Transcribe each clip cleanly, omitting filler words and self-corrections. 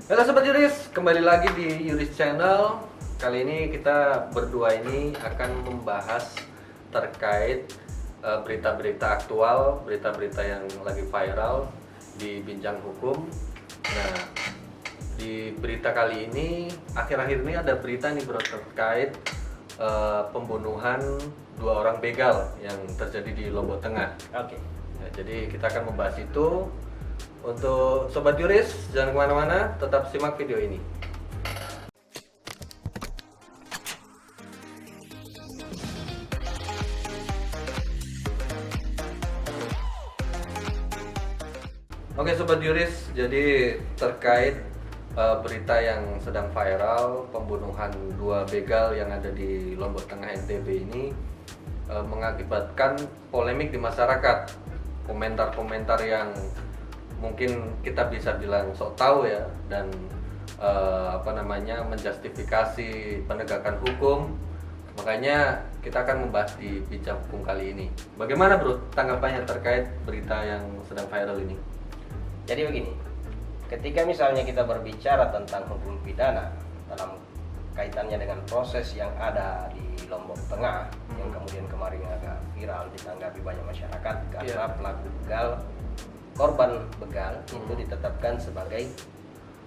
Halo Sobat Yuris, kembali lagi di Yuris Channel. Kali ini kita berdua ini akan membahas terkait berita-berita aktual, berita-berita yang lagi viral di Bincang Hukum. Nah, di berita kali ini, akhir-akhir ini ada berita nih bro terkait pembunuhan 2 orang begal yang terjadi di Lombok Tengah. Oke. Ya, jadi kita akan membahas itu. Untuk Sobat Yuris, jangan kemana-mana, tetap simak video ini. Oke Sobat Yuris, jadi terkait berita yang sedang viral, pembunuhan 2 begal yang ada di Lombok Tengah NTB ini mengakibatkan polemik di masyarakat. Komentar-komentar yang mungkin kita bisa bilang sok tahu ya, dan menjustifikasi penegakan hukum. Makanya kita akan membahas di Bincang Hukum kali ini. Bagaimana bro tanggapannya terkait berita yang sedang viral ini? Jadi begini, ketika misalnya kita berbicara tentang hukum pidana dalam kaitannya dengan proses yang ada di Lombok Tengah yang kemudian kemarin agak viral ditanggapi banyak masyarakat karena pelaku begal, korban begal itu ditetapkan sebagai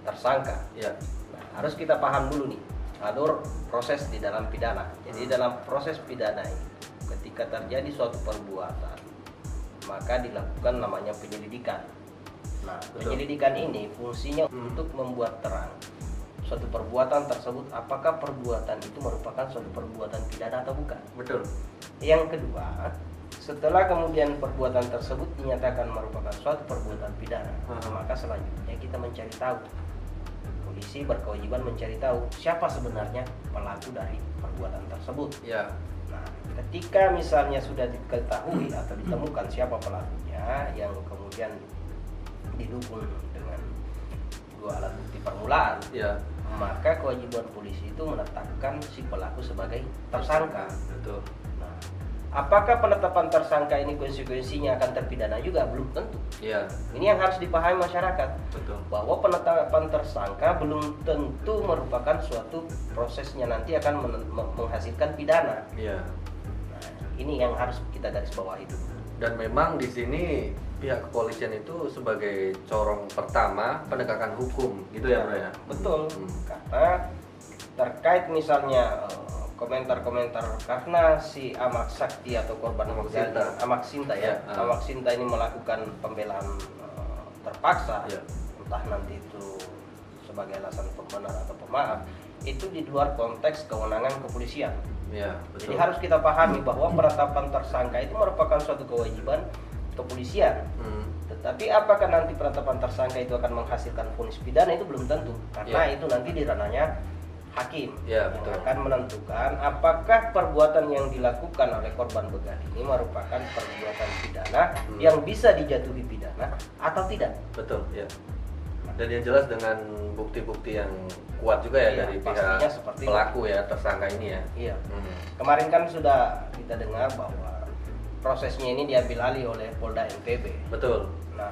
tersangka. Nah, harus kita paham dulu nih alur proses di dalam pidana. Jadi dalam proses pidana ini, ketika terjadi suatu perbuatan, maka dilakukan namanya penyelidikan. Nah, penyelidikan ini fungsinya untuk membuat terang suatu perbuatan tersebut, apakah perbuatan itu merupakan suatu perbuatan pidana atau bukan. Betul. Yang kedua, setelah kemudian perbuatan tersebut dinyatakan merupakan suatu perbuatan pidana, maka selanjutnya kita mencari tahu. Polisi berkewajiban mencari tahu siapa sebenarnya pelaku dari perbuatan tersebut. Ya. Nah, ketika misalnya sudah diketahui atau ditemukan siapa pelakunya yang kemudian didukung dengan 2 alat bukti permulaan, maka kewajiban polisi itu menetapkan si pelaku sebagai tersangka. Betul. Nah, apakah penetapan tersangka ini konsekuensinya akan terpidana juga? Belum tentu. Iya. Ini yang harus dipahami masyarakat. Betul. Bahwa penetapan tersangka belum tentu merupakan suatu prosesnya nanti akan menghasilkan pidana. Iya. Nah, ini yang harus kita garis bawahi dulu. Dan memang di sini pihak kepolisian itu sebagai corong pertama penegakan hukum, gitu ya bro ya? Betul. Karena terkait misalnya komentar-komentar karena si Amak Sakti atau korban Amak Sinta ya, Amak Sinta ini melakukan pembelaan terpaksa, entah nanti itu sebagai alasan pembenar atau pemaaf, itu di luar konteks kewenangan kepolisian. Ya, betul. Jadi harus kita pahami bahwa penetapan tersangka itu merupakan suatu kewajiban kepolisian. Tetapi apakah nanti penetapan tersangka itu akan menghasilkan vonis pidana itu belum tentu, karena itu nanti di ranahnya hakim yang akan menentukan apakah perbuatan yang dilakukan oleh korban begal ini merupakan perbuatan pidana yang bisa dijatuhi pidana atau tidak. Betul, ya. Dan yang jelas dengan bukti-bukti yang kuat juga ya dari pihak pelaku ya, tersangka ini ya. Iya. Kemarin kan sudah kita dengar bahwa prosesnya ini diambil alih oleh Polda NTB. Betul. Nah,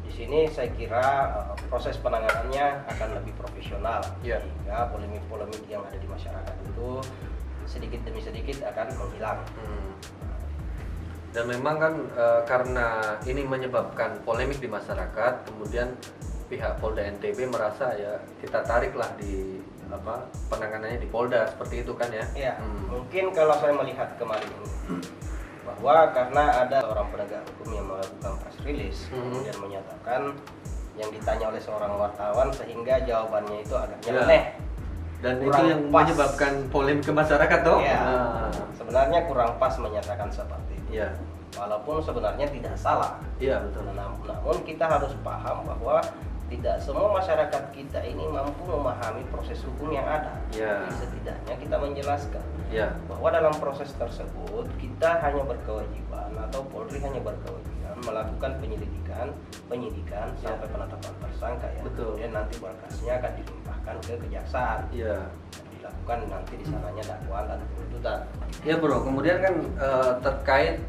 di sini saya kira proses penanganannya akan lebih profesional, sehingga polemik-polemik yang ada di masyarakat itu sedikit demi sedikit akan menghilang. Dan memang kan karena ini menyebabkan polemik di masyarakat, kemudian pihak Polda NTB merasa ya kita tariklah di penanganannya di Polda, seperti itu kan ya? Iya. Mungkin kalau saya melihat kemarin ini bahwa karena ada seorang penegak hukum yang melakukan press release kemudian menyatakan yang ditanya oleh seorang wartawan sehingga jawabannya itu agak nyeleneh dan itu yang menyebabkan polemik ke masyarakat toh? Sebenarnya kurang pas menyatakan seperti itu. Walaupun sebenarnya tidak salah. Betul. Namun kita harus paham bahwa tidak semua masyarakat kita ini mampu memahami proses hukum yang ada. Jadi setidaknya kita menjelaskan bahwa dalam proses tersebut kita hanya berkewajiban atau Polri hanya berkewajiban melakukan penyidikan sampai penetapan tersangka ya. Kemudian nanti berkasnya akan dilimpahkan ke kejaksaan. Dilakukan nanti di sananya dakwaan dan penuntutan. Ya bro, kemudian kan terkait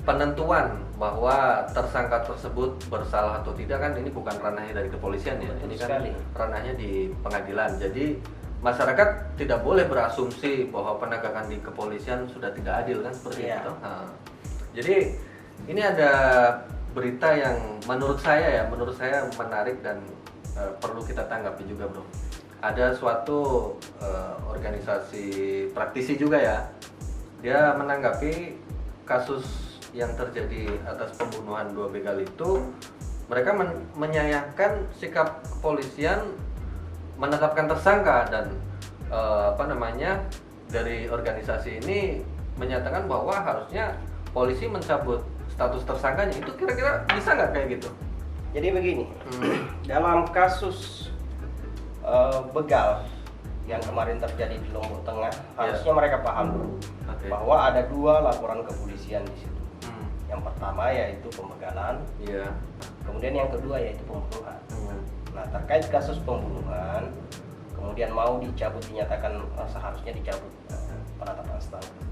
penentuan bahwa tersangka tersebut bersalah atau tidak kan ini bukan ranahnya dari kepolisian ya. Betul ini sekali. kan ranahnya di pengadilan. Jadi masyarakat tidak boleh berasumsi bahwa penegakan di kepolisian sudah tidak adil kan seperti Iya. itu. Nah, jadi ini ada berita yang menurut saya menarik dan perlu kita tanggapi juga, bro. Ada suatu organisasi praktisi juga ya, dia menanggapi kasus yang terjadi atas pembunuhan 2 begal itu. Mereka menyayangkan sikap kepolisian menetapkan tersangka dan dari organisasi ini menyatakan bahwa harusnya polisi mencabut status tersangkanya. Itu kira-kira bisa nggak kayak gitu? Jadi begini, dalam kasus begal yang kemarin terjadi di Lombok Tengah, harusnya mereka paham dulu bahwa ada 2 laporan kepolisian di situ. Yang pertama yaitu pembegalan, kemudian yang kedua yaitu pembunuhan. Nah, terkait kasus pembunuhan, kemudian mau dinyatakan seharusnya dicabut penetapan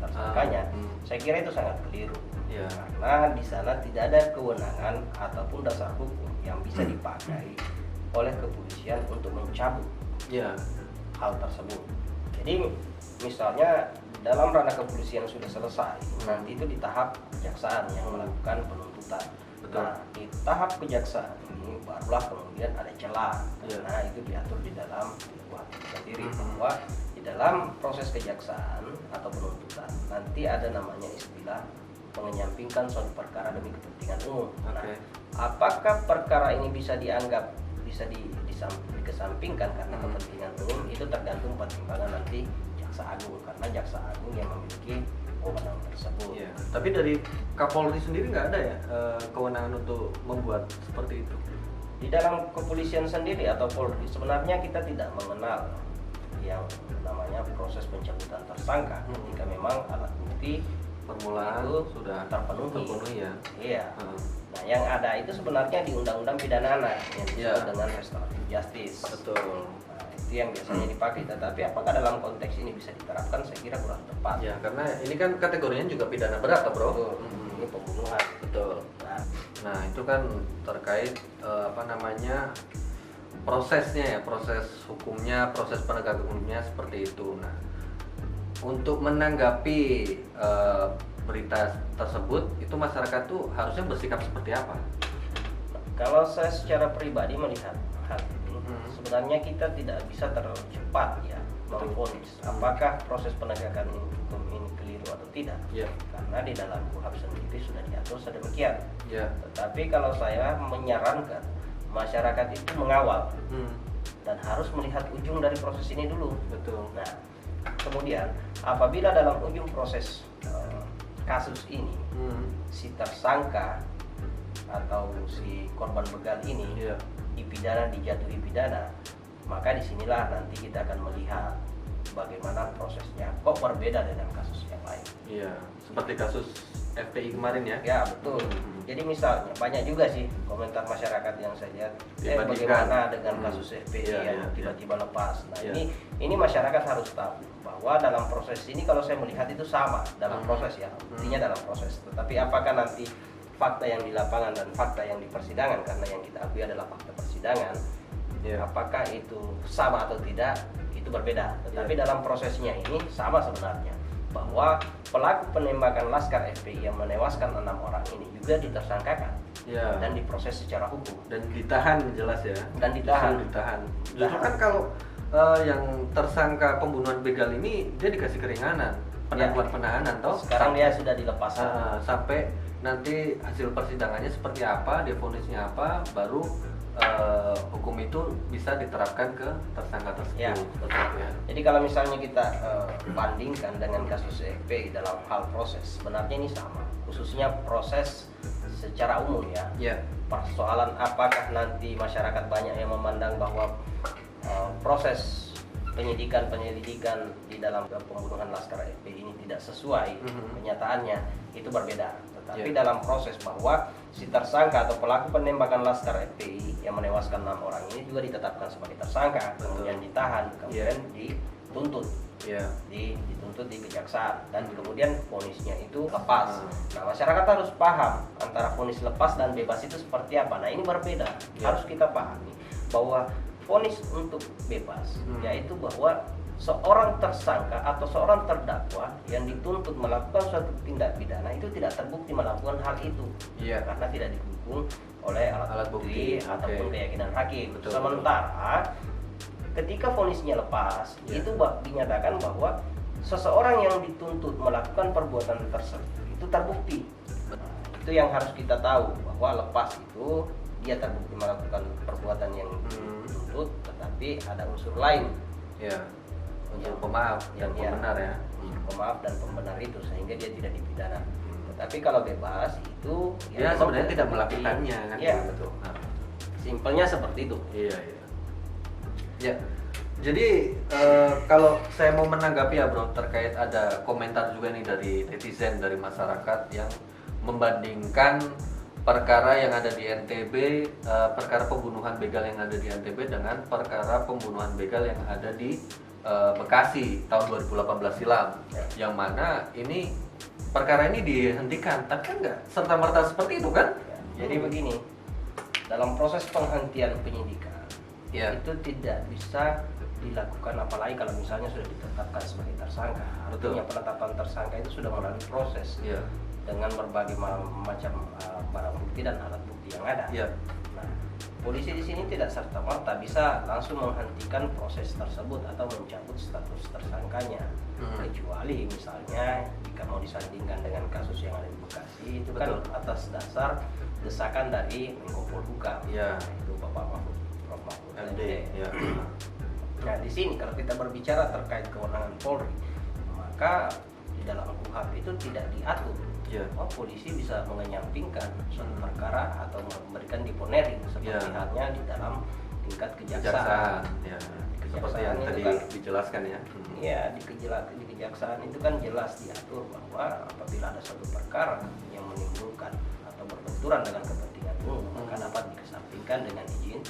tersangkanya, saya kira itu sangat keliru. Karena di sana tidak ada kewenangan ataupun dasar hukum yang bisa dipakai oleh kepolisian untuk mencabut hal tersebut. Jadi misalnya dalam ranah kepolisian sudah selesai, nanti itu di tahap kejaksaan yang melakukan penuntutan. Nah, di tahap kejaksaan ini barulah kemudian ada celah. Nah, itu diatur di dalam sendiri bahwa di dalam proses kejaksaan atau penuntutan nanti ada namanya istilah mengenyampingkan suatu perkara demi kepentingan umum. Nah, apakah perkara ini bisa dianggap dikesampingkan karena kepentingan umum, itu tergantung pertimbangan nanti jaksa agung, karena jaksa agung yang memiliki kewenangan tersebut. Tapi dari Kapolri sendiri nggak ada ya kewenangan untuk membuat seperti itu? Di dalam kepolisian sendiri atau Polri sebenarnya kita tidak mengenal yang namanya proses pencabutan tersangka ketika memang alat bukti permulaan itu sudah terpenuhi ya. Iya. Nah, yang ada itu sebenarnya di Undang-Undang Pidana Anak yang disebut dengan restoratif justice. Betul. Nah, itu yang biasanya dipakai. Tetapi apakah dalam konteks ini bisa diterapkan? Saya kira kurang tepat. Ya, karena ini kan kategorinya juga pidana berat, bro. Betul. Ini pembunuhan. Betul. Nah, itu kan terkait prosesnya ya, proses hukumnya, proses penegakan hukumnya seperti itu. Nah, untuk menanggapi berita tersebut, itu masyarakat tuh harusnya bersikap seperti apa? Kalau saya secara pribadi melihat hal ini, sebenarnya kita tidak bisa terlalu cepat ya memvonis apakah proses penegakan hukum ini keliru atau tidak. Karena di dalam KUHP sendiri sudah diatur sedemikian. Tetapi kalau saya menyarankan masyarakat itu mengawal dan harus melihat ujung dari proses ini dulu. Betul. Nah, kemudian apabila dalam ujung proses kasus ini si tersangka atau si korban begal ini dijatuhi pidana, maka disinilah nanti kita akan melihat bagaimana prosesnya kok berbeda dengan kasus yang lain. Seperti kasus FPI kemarin ya. Ya, betul. Jadi misalnya banyak juga sih komentar masyarakat yang saya lihat, bagaimana dengan kasus FPI yang tiba-tiba lepas. Nah, ini masyarakat harus tahu bahwa dalam proses ini kalau saya melihat itu sama dalam proses ya, intinya dalam proses. Tetapi apakah nanti fakta yang di lapangan dan fakta yang di persidangan, karena yang kita akui adalah fakta persidangan, apakah itu sama atau tidak, itu berbeda. Tetapi dalam prosesnya ini sama sebenarnya, bahwa pelaku penembakan Laskar FPI yang menewaskan 6 orang ini juga ditersangkakan dan diproses secara hukum dan ditahan, jelas ya. Dan ditahan. Justru kan kalau yang tersangka pembunuhan begal ini dia dikasih keringanan, penangguhan penahanan toh. Sekarang dia sudah dilepas sampai nanti hasil persidangannya seperti apa, divonisnya apa, baru hukum itu bisa diterapkan ke tersangka tersebut. Jadi kalau misalnya kita bandingkan dengan kasus FPI dalam hal proses, sebenarnya ini sama, khususnya proses secara umum ya. Persoalan apakah nanti masyarakat banyak yang memandang bahwa proses penyelidikan di dalam pembunuhan Laskar FPI ini tidak sesuai kenyataannya, itu berbeda. Tetapi dalam proses bahwa si tersangka atau pelaku penembakan Laskar FPI yang menewaskan 6 orang ini juga ditetapkan sebagai tersangka, kemudian ditahan, kemudian tuntut. Iya. Dituntut di kejaksaan dan kemudian vonisnya itu lepas. Nah, masyarakat harus paham antara vonis lepas dan bebas itu seperti apa. Nah, ini berbeda. Harus kita pahami bahwa vonis untuk bebas yaitu bahwa seorang tersangka atau seorang terdakwa yang dituntut melakukan suatu tindak pidana itu tidak terbukti melakukan hal itu. Iya. Karena tidak didukung oleh alat bukti ataupun keyakinan hakim. Betul, Sementara ketika vonisnya lepas, itu dinyatakan bahwa seseorang yang dituntut melakukan perbuatan tersebut itu terbukti. Itu yang harus kita tahu, bahwa lepas itu dia terbukti melakukan perbuatan yang dituntut, tetapi ada unsur lain. Ya. Unsur pemaaf dan pembenar ya. Pemaaf dan pembenar itu sehingga dia tidak dipidana. Tetapi kalau bebas itu ya sebenarnya tidak melakukannya kan. Iya, betul. Nah. Simpelnya seperti itu. Iya, iya. Ya, jadi kalau saya mau menanggapi ya bro, terkait ada komentar juga nih dari netizen, dari masyarakat yang membandingkan perkara yang ada di NTB, perkara pembunuhan begal yang ada di NTB dengan perkara pembunuhan begal yang ada di Bekasi tahun 2018 silam, yang mana ini perkara ini dihentikan, tapi kan nggak serta-merta seperti itu kan? Jadi begini, dalam proses penghentian penyidikan itu tidak bisa dilakukan apalagi kalau misalnya sudah ditetapkan sebagai tersangka. Artinya penetapan tersangka itu sudah melalui proses dengan berbagai macam barang bukti dan alat bukti yang ada. Nah, polisi di sini tidak serta-merta bisa langsung menghentikan proses tersebut atau mencabut status tersangkanya, kecuali misalnya jika mau disandingkan dengan kasus yang ada di Bekasi itu kan atas dasar desakan dari Menko Polhukam, itu Bapak Mahfud MD. Nah, di sini kalau kita berbicara terkait kewenangan Polri, maka di dalam KUHP itu tidak diatur polisi bisa mengenyampingkan suatu perkara atau memberikan diponering seperti halnya di dalam tingkat kejaksaan. Seperti yang tadi dijelaskan ya. Iya, di kejaksaan itu kan jelas diatur bahwa apabila ada suatu perkara yang menimbulkan atau berbenturan dengan kepentingan umum, maka dapat dikesampingkan dengan izin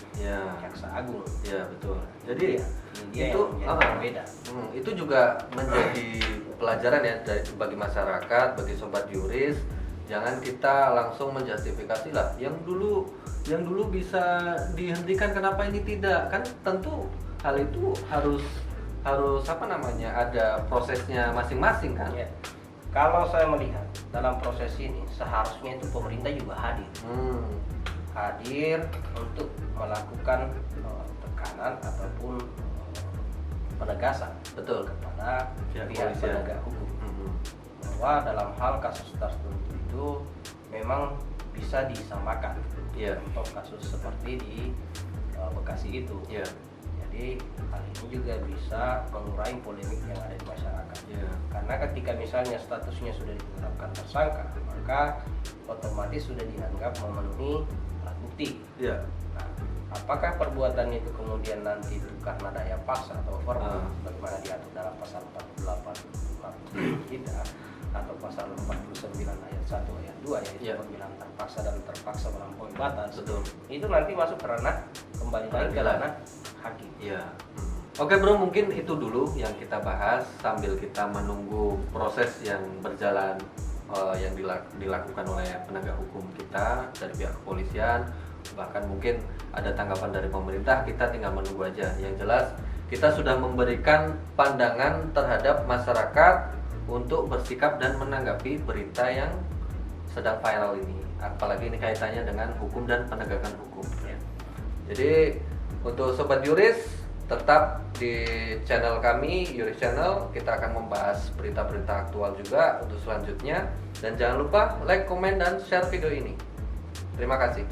Jaksa Agung. Iya, betul. Jadi itu berbeda. Itu juga menjadi pelajaran ya bagi masyarakat, bagi sobat yuris. Jangan kita langsung menjustifikasi lah yang dulu bisa dihentikan, kenapa ini tidak, kan tentu hal itu harus ada prosesnya masing-masing kan. Kalau saya melihat dalam proses ini seharusnya itu pemerintah juga hadir untuk melakukan tekanan ataupun penegasan kepada pihak penegak hukum bahwa dalam hal kasus tertentu itu memang bisa disamakan. Contoh kasus seperti di Bekasi itu. Jadi hal ini juga bisa mengurai polemik yang ada di masyarakat. Karena ketika misalnya statusnya sudah ditetapkan tersangka, maka otomatis sudah dianggap memenuhi alat bukti. Nah, apakah perbuatan itu kemudian nanti itu karena daya paksa atau formal, bagaimana diatur dalam pasal 48 kita atau pasal 49 ayat 1 ayat 2 yaitu pembelaan terpaksa dan terpaksa melampaui batas. Itu nanti masuk ke ranah kembali lagi ke ranah hakim. Oke bro, mungkin itu dulu yang kita bahas sambil kita menunggu proses yang berjalan yang dilakukan oleh penegak hukum kita dari pihak kepolisian, bahkan mungkin ada tanggapan dari pemerintah, kita tinggal menunggu aja. Yang jelas kita sudah memberikan pandangan terhadap masyarakat untuk bersikap dan menanggapi berita yang sedang viral ini, apalagi ini kaitannya dengan hukum dan penegakan hukum. Jadi untuk sobat yuris, tetap di channel kami, Yuris Channel, kita akan membahas berita-berita aktual juga untuk selanjutnya. Dan jangan lupa like, komen, dan share video ini. Terima kasih.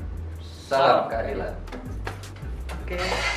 Salam keadilan. Oke.